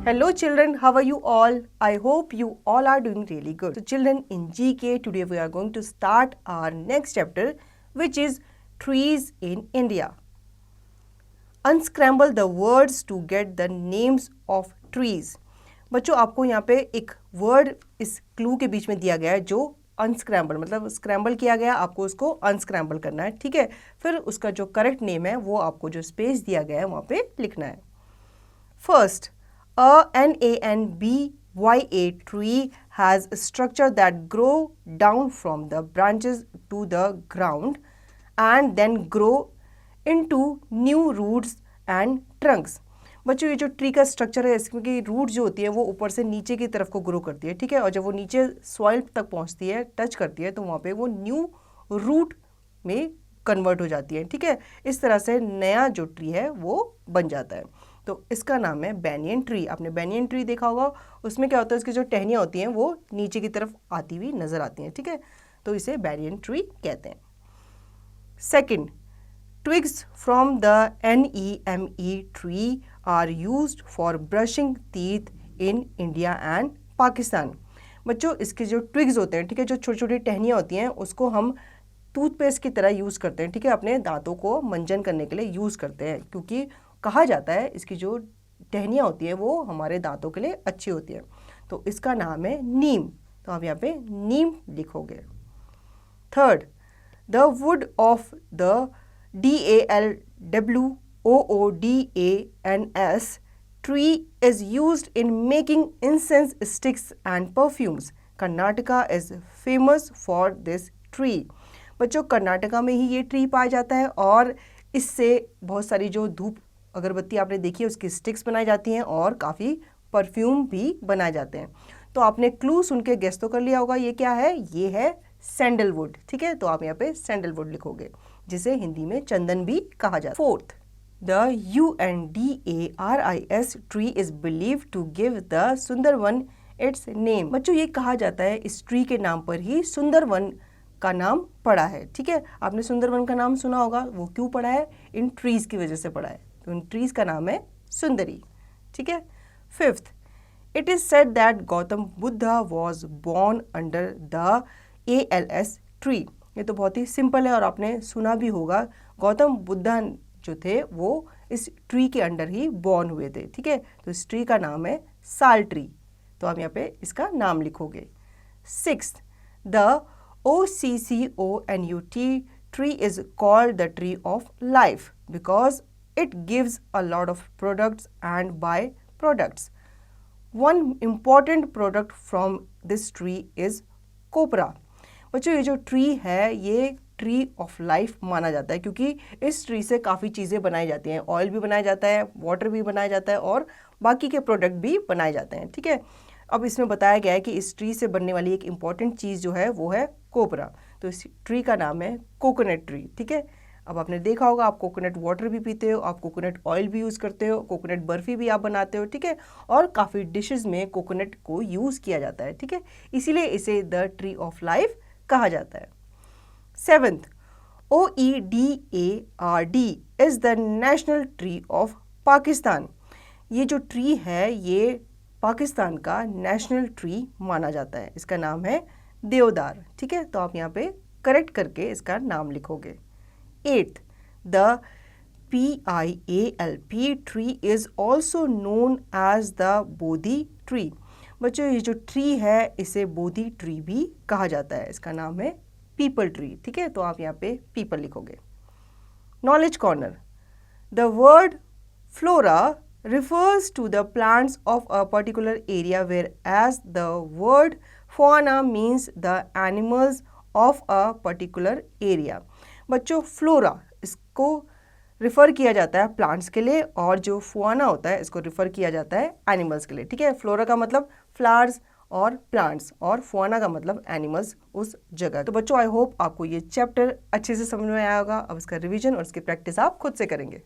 Hello children, how are you all? I hope you all are doing really good. So children, in GK today we are going to start our next chapter, which is trees in India. Unscramble the words to get the names of trees. बच्चों आपको यहाँ पे एक word इस clue के बीच में दिया गया है जो अनस्क्रैम्बल मतलब स्क्रैम्बल किया गया, आपको उसको अनस्क्रैम्बल करना है, ठीक है। फिर उसका जो करेक्ट नेम है वो आपको जो स्पेस दिया गया है वहाँ पे लिखना है। First, a NANBYA tree has a structure that grow down from the branches to the ground and then grow into new roots and trunks. बच्चों ये जो ट्री का स्ट्रक्चर है इसमें की रूट जो होती है वो ऊपर से नीचे की तरफ को ग्रो करती है, ठीक है। और जब वो नीचे सॉइल तक पहुंचती है, टच करती है, तो वहाँ पे वो न्यू रूट में कन्वर्ट हो जाती है, ठीक है। इस तरह से नया जो ट्री है वो बन जाता है। तो इसका नाम है बैनियन ट्री। आपने बैनियन ट्री देखा होगा, उसमें क्या होता है, उसकी जो टहनियाँ होती हैं वो नीचे की तरफ आती हुई नजर आती हैं, ठीक है। तो इसे बैनियन ट्री कहते हैं। Second, twigs from the NEME tree are used for brushing teeth in India and Pakistan. बच्चों इसके जो ट्विग्स होते हैं, ठीक है, जो छोटी छोटी टहनियाँ होती हैं उसको हम टूथपेस्ट की तरह यूज़ करते हैं, ठीक है, अपने दांतों को मंजन करने के लिए यूज़ करते हैं, क्योंकि कहा जाता है इसकी जो टहनियाँ होती हैं वो हमारे दांतों के लिए अच्छी होती है। तो इसका नाम है नीम। तो आप यहाँ पे नीम लिखोगे। Third, the wood of the DALWOODANS tree is used in making incense sticks and perfumes. Karnataka is famous for this tree. बच्चों कर्नाटका में ही ये ट्री पाया जाता है और इससे बहुत सारी जो धूप अगरबत्ती आपने देखी है उसकी स्टिक्स बनाई जाती हैं और काफ़ी परफ्यूम भी बनाए जाते हैं। तो आपने क्लू सुन के गेस तो कर लिया होगा ये क्या है, ये है सैंडलवुड, ठीक है। तो आप यहाँ पे सैंडलवुड लिखोगे, जिसे हिंदी में चंदन भी कहा जाता है। Fourth, the UNDARIS tree is believe to give the Sundarban its name. बच्चों ये कहा जाता है इस ट्री के नाम पर ही सुंदरवन का नाम पड़ा है, ठीक है। आपने सुंदरवन का नाम सुना होगा, वो क्यों पड़ा है, इन ट्रीज की वजह से पड़ा है। तो इन ट्रीज का नाम है सुंदरी, ठीक है। Fifth, it is said that Gautam Buddha was born under the ALS tree. ये तो बहुत ही सिंपल है और आपने सुना भी होगा, गौतम बुद्धा जो थे वो इस ट्री के अंडर ही बॉर्न हुए थे, ठीक है। तो इस ट्री का नाम है साल ट्री। तो आप यहाँ पे इसका नाम लिखोगे। Sixth, the OCCONUT tree is called the tree of life because it gives a lot of products and by products. One important product from this tree is copra. बच्चों ये जो ट्री है ये ट्री ऑफ लाइफ माना जाता है क्योंकि इस ट्री से काफ़ी चीज़ें बनाई जाती हैं, ऑयल भी बनाया जाता है, वाटर भी बनाया जाता है और बाकी के प्रोडक्ट भी बनाए जाते हैं, ठीक है। अब इसमें बताया गया है कि इस ट्री से बनने वाली एक इम्पॉर्टेंट चीज़ जो है वो है कोपरा। तो इस ट्री का नाम है कोकोनट ट्री, ठीक है। अब आपने देखा होगा, आप कोकोनट वाटर भी पीते हो, आप कोकोनट ऑयल भी यूज़ करते हो, कोकोनट बर्फ़ी भी आप बनाते हो, ठीक है। और काफ़ी डिशेस में कोकोनट को यूज़ किया जाता है, ठीक है। इसीलिए इसे द ट्री ऑफ लाइफ कहा जाता है। Seventh, OEDARD is the national tree of Pakistan. ये जो ट्री है ये पाकिस्तान का नेशनल ट्री माना जाता है। इसका नाम है देवदार, ठीक है। तो आप यहाँ पे करेक्ट करके इसका नाम लिखोगे। Eighth, the PIALP tree is also known as the Bodhi tree. बच्चों ये जो ट्री है इसे बोधि ट्री भी कहा जाता है। इसका नाम है पीपल ट्री, ठीक है। तो आप यहाँ पे पीपल लिखोगे। Knowledge corner, the word flora refers to the plants of a particular area whereas the word fauna means the animals of a particular area. बच्चों फ्लोरा इसको रिफ़र किया जाता है प्लांट्स के लिए और जो फुआना होता है इसको रिफ़र किया जाता है एनिमल्स के लिए, ठीक है। फ्लोरा का मतलब फ्लावर्स और प्लांट्स और फुआना का मतलब एनिमल्स उस जगह। तो बच्चों आई होप आपको ये चैप्टर अच्छे से समझ में आया होगा। अब इसका रिवीजन और इसकी प्रैक्टिस आप खुद से करेंगे।